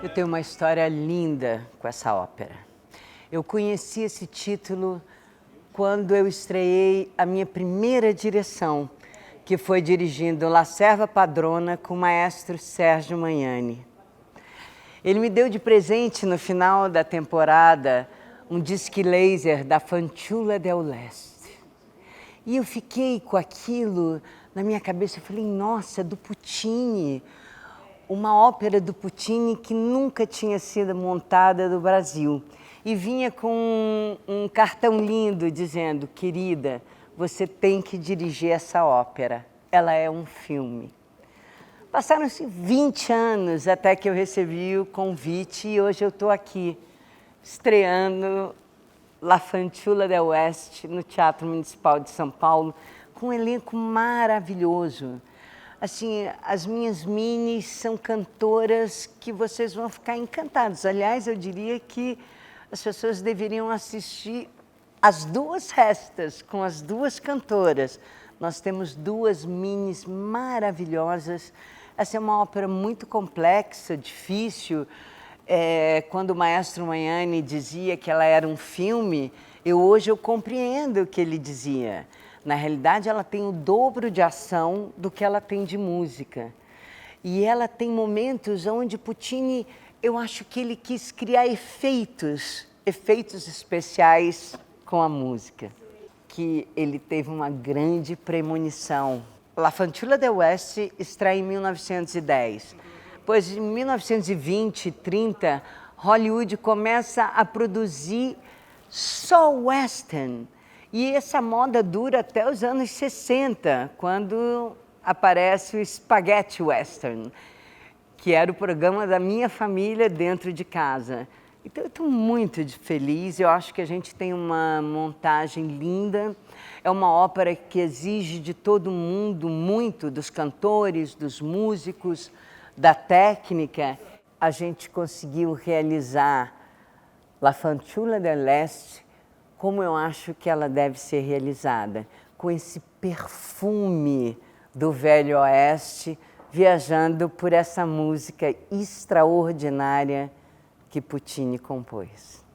Eu tenho uma história linda com essa ópera. Eu conheci esse título quando eu estreiei a minha primeira direção, que foi dirigindo La Serva Padrona com o maestro Sergio Magnani. Ele me deu de presente no final da temporada um disque laser da Fanciulla del Leste. E eu fiquei com aquilo na minha cabeça, eu falei, nossa, do Puccini, uma ópera do Puccini que nunca tinha sido montada no Brasil. E vinha com um cartão lindo dizendo, querida, você tem que dirigir essa ópera, ela é um filme. Passaram-se 20 anos até que eu recebi o convite e hoje eu estou aqui, estreando La Fanciulla del Oeste no Teatro Municipal de São Paulo, com um elenco maravilhoso. Assim, as minhas minis são cantoras que vocês vão ficar encantados. Aliás, eu diria que as pessoas deveriam assistir as duas restas com as duas cantoras. Nós temos duas minis maravilhosas. Essa é uma ópera muito complexa, difícil. Quando o maestro Magnani dizia que ela era um filme, hoje eu compreendo o que ele dizia. Na realidade, ela tem o dobro de ação do que ela tem de música. E ela tem momentos onde Puccini, eu acho que ele quis criar efeitos especiais com a música. Que ele teve uma grande premonição. La Fanciulla del Oeste estreia em 1910. Pois em 1920 e 30, Hollywood começa a produzir só western. E essa moda dura até os anos 60, quando aparece o Spaghetti Western, que era o programa da minha família dentro de casa. Então eu estou muito feliz, eu acho que a gente tem uma montagem linda. É uma ópera que exige de todo mundo muito, dos cantores, dos músicos, da técnica. A gente conseguiu realizar La Fanciulla del Leste como eu acho que ela deve ser realizada, com esse perfume do Velho Oeste, viajando por essa música extraordinária que Puccini compôs.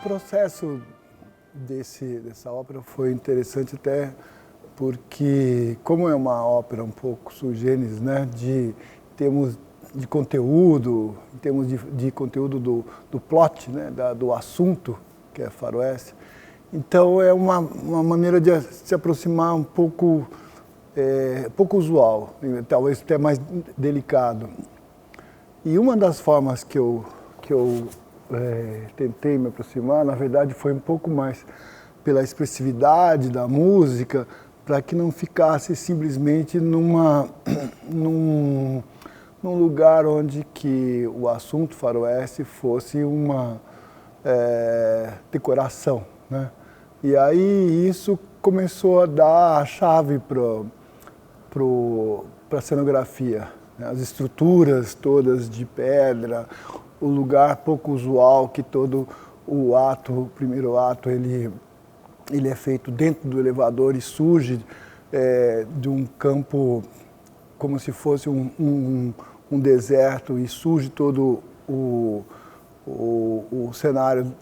O processo dessa ópera foi interessante até porque, como é uma ópera um pouco sui generis, né, em termos de conteúdo, em termos de conteúdo do plot, né, do assunto, que é faroeste, então é uma maneira de se aproximar um pouco, pouco usual, talvez até mais delicado. E uma das formas que eu tentei me aproximar, na verdade, foi um pouco mais pela expressividade da música, para que não ficasse simplesmente num lugar onde que o assunto faroeste fosse uma decoração, né? E aí isso começou a dar a chave para a cenografia, né? As estruturas todas de pedra, o lugar pouco usual que todo o primeiro ato, ele é feito dentro do elevador e surge de um campo como se fosse um deserto e surge todo o cenário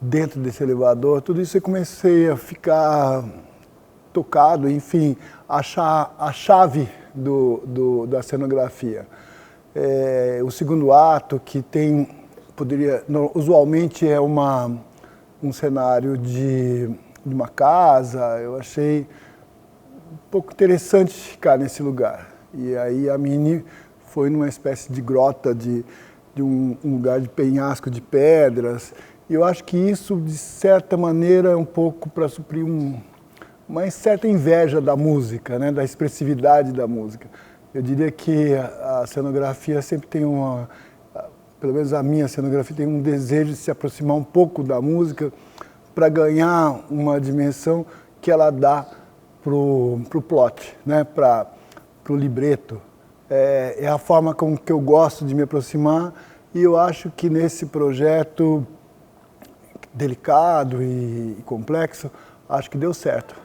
dentro desse elevador. Tudo isso eu comecei a ficar tocado, enfim, achar a chave da cenografia. O segundo ato, que usualmente é um cenário de uma casa, eu achei um pouco interessante ficar nesse lugar. E aí a Mini foi numa espécie de grota, de um lugar de penhasco de pedras. E eu acho que isso, de certa maneira, é um pouco para suprir uma certa inveja da música, né? Da expressividade da música. Eu diria que a cenografia sempre tem pelo menos a minha cenografia tem um desejo de se aproximar um pouco da música para ganhar uma dimensão que ela dá pro plot, né? Para o libreto. É a forma com que eu gosto de me aproximar, e eu acho que nesse projeto delicado e complexo, acho que deu certo.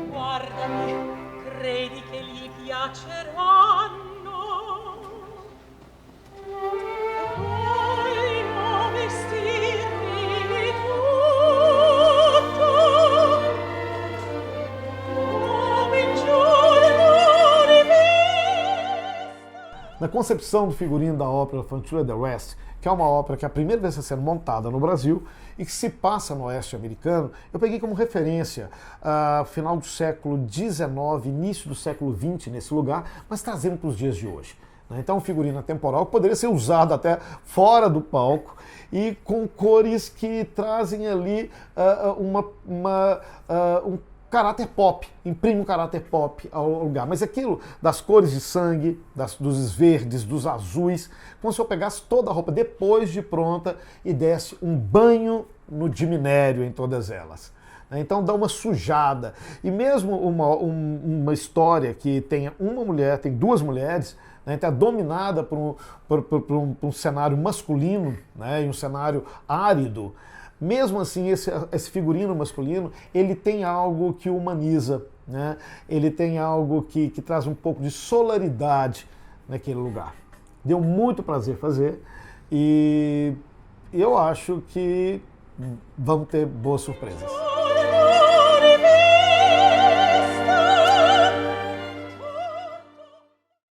Guardami, credi che gli piaceranno? Voglio vestirmi di tutto, come il giorno di festa. Na concepção do figurino da ópera Fantasia the West, que é uma ópera que é a primeira vez está sendo montada no Brasil e que se passa no oeste americano, eu peguei como referência final do século XIX, início do século XX nesse lugar, mas trazendo para os dias de hoje. Então, um figurino atemporal que poderia ser usado até fora do palco e com cores que trazem ali um caráter pop, imprime um caráter pop ao lugar. Mas aquilo das cores de sangue, dos verdes, dos azuis, como se eu pegasse toda a roupa depois de pronta e desse um banho de minério em todas elas. Então dá uma sujada. E mesmo uma história que tenha uma mulher, tem duas mulheres, então é dominada por um cenário masculino, né, e um cenário árido. Mesmo assim, esse figurino masculino, ele tem algo que humaniza, né? Ele tem algo que traz um pouco de solaridade naquele lugar. Deu muito prazer fazer e eu acho que vamos ter boas surpresas.